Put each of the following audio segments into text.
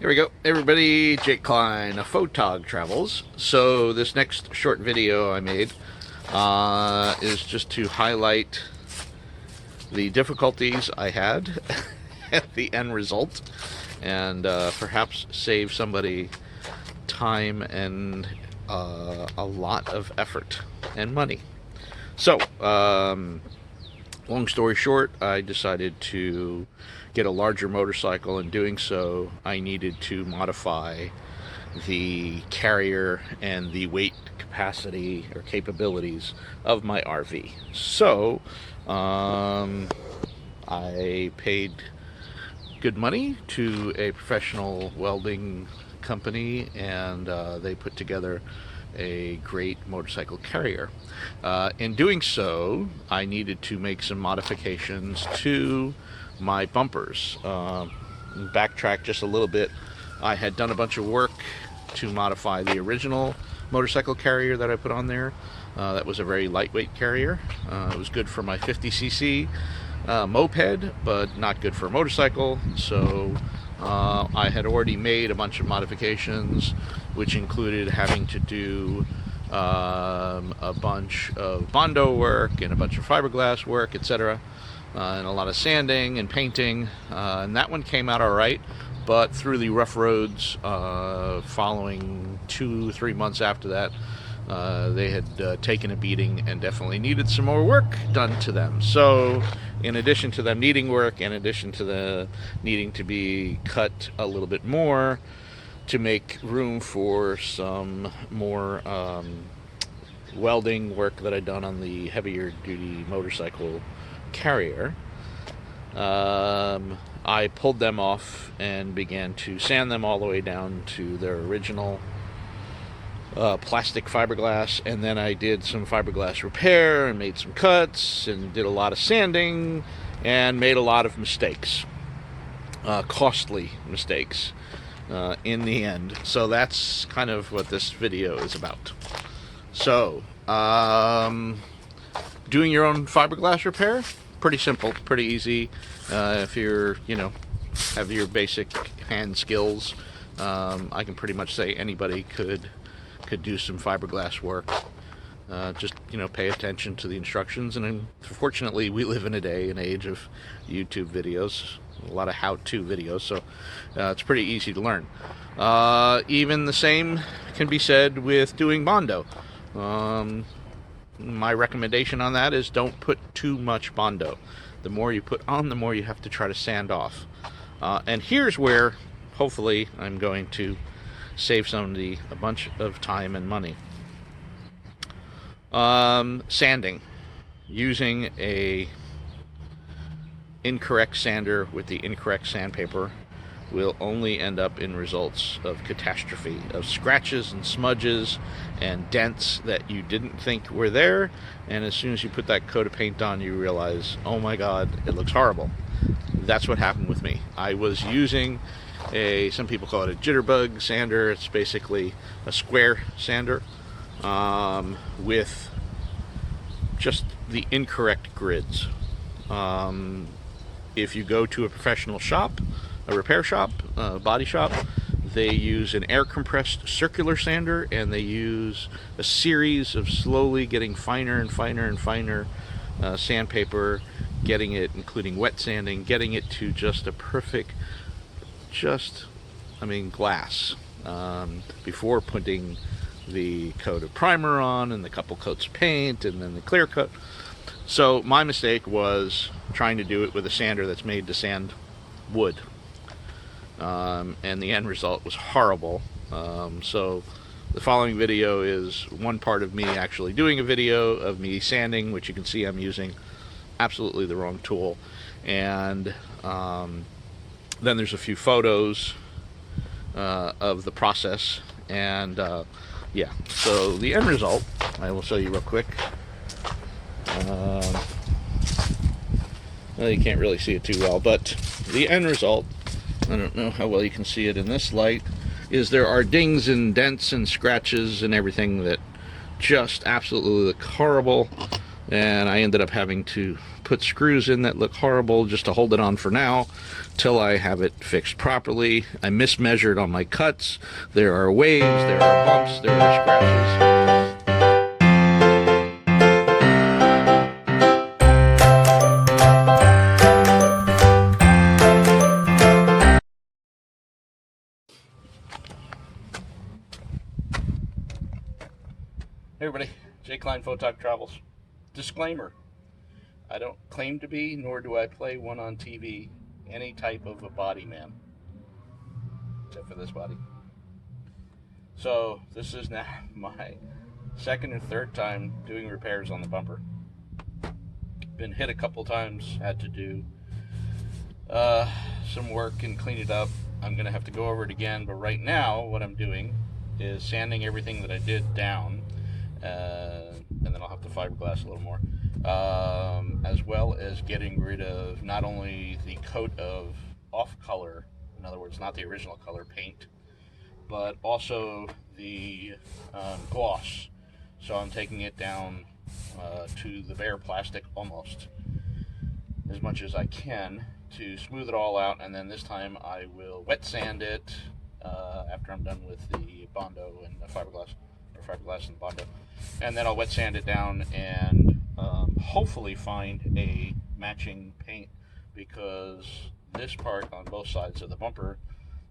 Here we go, everybody. Jake Klein, a Photog Travels. So this next short video I made is just to highlight the difficulties I had at the end result, and perhaps save somebody time and a lot of effort and money. So, long story short, I decided to get a larger motorcycle. In doing so, I needed to modify the carrier and the weight capacity or capabilities of my RV. So, I paid good money to a professional welding company, and they put together a great motorcycle carrier. In doing so, I needed to make some modifications to my bumpers. Backtrack just a little bit. I had done a bunch of work to modify the original motorcycle carrier that I put on there. That was a very lightweight carrier. It was good for my 50cc moped, but not good for a motorcycle. So I had already made a bunch of modifications, which included having to do a bunch of bondo work and a bunch of fiberglass work, etc., and a lot of sanding and painting, and that one came out all right. But through the rough roads following 2-3 months after that, they had taken a beating and definitely needed some more work done to them. So in addition to them needing work, in addition to the needing to be cut a little bit more to make room for some more welding work that I'd done on the heavier duty motorcycle carrier, I pulled them off and began to sand them all the way down to their original plastic fiberglass, and then I did some fiberglass repair and made some cuts and did a lot of sanding and made a lot of mistakes, costly mistakes in the end. So that's kind of what this video is about. So doing your own fiberglass repair, pretty simple, pretty easy. If you're, have your basic hand skills, I can pretty much say anybody could do some fiberglass work. Just pay attention to the instructions, and unfortunately we live in a day and age of YouTube videos, a lot of how-to videos, so it's pretty easy to learn. Even the same can be said with doing bondo. My recommendation on that is don't put too much bondo. The more you put on, the more you have to try to sand off. And here's where hopefully I'm going to save somebody a bunch of time and money. Sanding. Using a incorrect sander with the incorrect sandpaper will only end up in results of catastrophe, of scratches and smudges and dents that you didn't think were there, and as soon as you put that coat of paint on, you realize, oh my god, it looks horrible. That's what happened with me. I was using some people call it a jitterbug sander. It's basically a square sander with just the incorrect grids. If you go to a professional shop, a repair shop, body shop, they use an air compressed circular sander, and they use a series of slowly getting finer and finer and finer sandpaper, getting it, including wet sanding, getting it to just a perfect, glass, before putting the coat of primer on and the couple coats of paint and then the clear coat. So my mistake was trying to do it with a sander that's made to sand wood. And the end result was horrible. So the following video is one part of me actually doing a video of me sanding, which you can see I'm using absolutely the wrong tool. And then there's a few photos of the process. And yeah, so the end result, I will show you real quick. Well, you can't really see it too well, but the end result, I don't know how well you can see it in this light, is there are dings and dents and scratches and everything that just absolutely look horrible, and I ended up having to put screws in that look horrible just to hold it on for now till I have it fixed properly. I mismeasured on my cuts. There are waves, there are bumps, there are scratches. Hey everybody, Jay Klein Photog Travels. Disclaimer, I don't claim to be, nor do I play one on TV, any type of a body man, except for this body. So this is now my second or third time doing repairs on the bumper. Been hit a couple times, had to do some work and clean it up. I'm going to have to go over it again, but right now what I'm doing is sanding everything that I did down. And then I'll have to fiberglass a little more, as well as getting rid of not only the coat of off color, in other words not the original color paint, but also the gloss. So I'm taking it down to the bare plastic almost, as much as I can, to smooth it all out, and then this time I will wet sand it after I'm done with the bondo and the fiberglass and bondo, and then I'll wet sand it down and hopefully find a matching paint, because this part on both sides of the bumper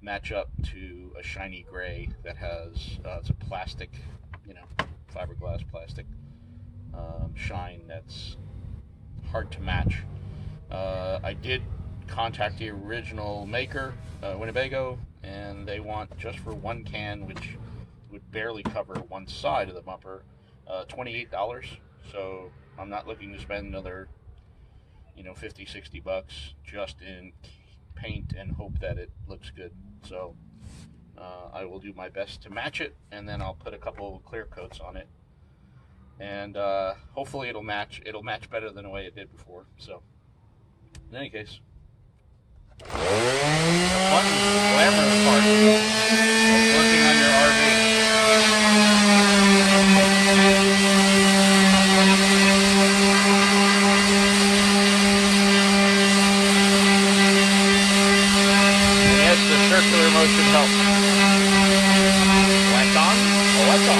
match up to a shiny gray that has it's a plastic, fiberglass plastic shine that's hard to match. I did contact the original maker, Winnebago, and they want, just for one can, which would barely cover one side of the bumper, $28. So I'm not looking to spend another, $50-$60 just in paint and hope that it looks good. So I will do my best to match it, and then I'll put a couple clear coats on it, and hopefully it'll match better than the way it did before. So in any case, the fun, glamorous part of working on your RV. And yes, the circular motion helps. Lights on, lights off.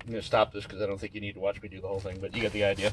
I'm going to stop this because I don't think you need to watch me do the whole thing, but you get the idea.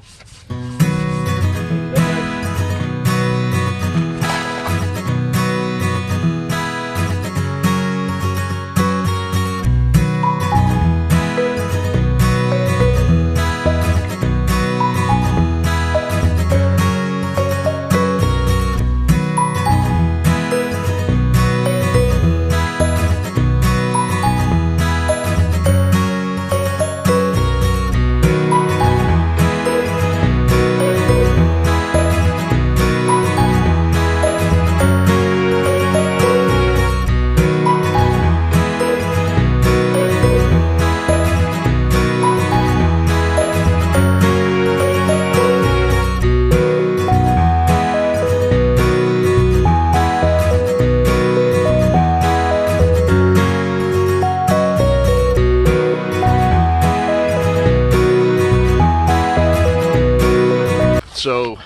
So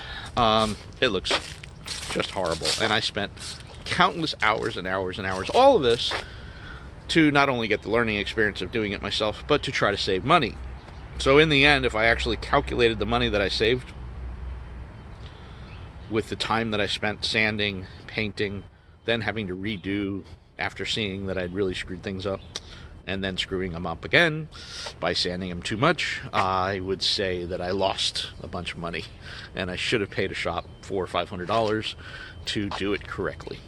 it looks just horrible, and I spent countless hours and hours and hours, all of this, to not only get the learning experience of doing it myself, but to try to save money. So in the end, if I actually calculated the money that I saved with the time that I spent sanding, painting, then having to redo after seeing that I'd really screwed things up, and then screwing them up again by sanding them too much, I would say that I lost a bunch of money, and I should have paid a shop $400 or $500 to do it correctly.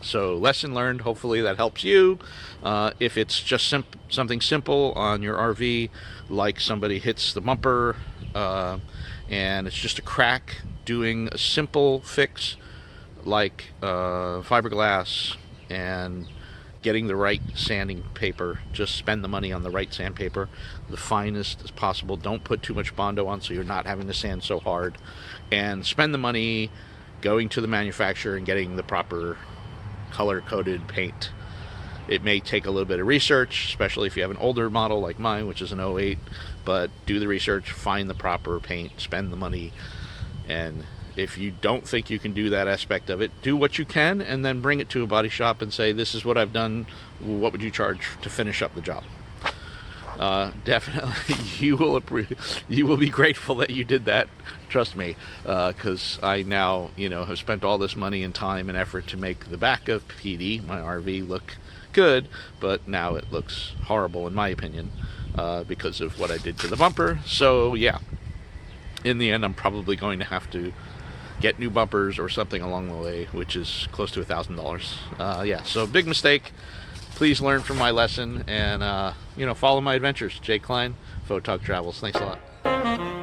So lesson learned. Hopefully that helps you. If it's just something simple on your RV, like somebody hits the bumper and it's just a crack, doing a simple fix like fiberglass and getting the right sanding paper. Just spend the money on the right sandpaper, the finest as possible. Don't put too much Bondo on so you're not having to sand so hard, and spend the money going to the manufacturer and getting the proper color-coded paint. It may take a little bit of research, especially if you have an older model like mine, which is an '08, but do the research, find the proper paint, spend the money, and if you don't think you can do that aspect of it, do what you can, and then bring it to a body shop and say, this is what I've done, what would you charge to finish up the job? Definitely, you will be grateful that you did that. Trust me, because I now, have spent all this money and time and effort to make the back of PD, my RV, look good, but now it looks horrible in my opinion because of what I did to the bumper. So yeah, in the end, I'm probably going to have to get new bumpers or something along the way, which is close to $1,000. Yeah, so big mistake. Please learn from my lesson and, follow my adventures. Jay Klein, Photog Travels. Thanks a lot.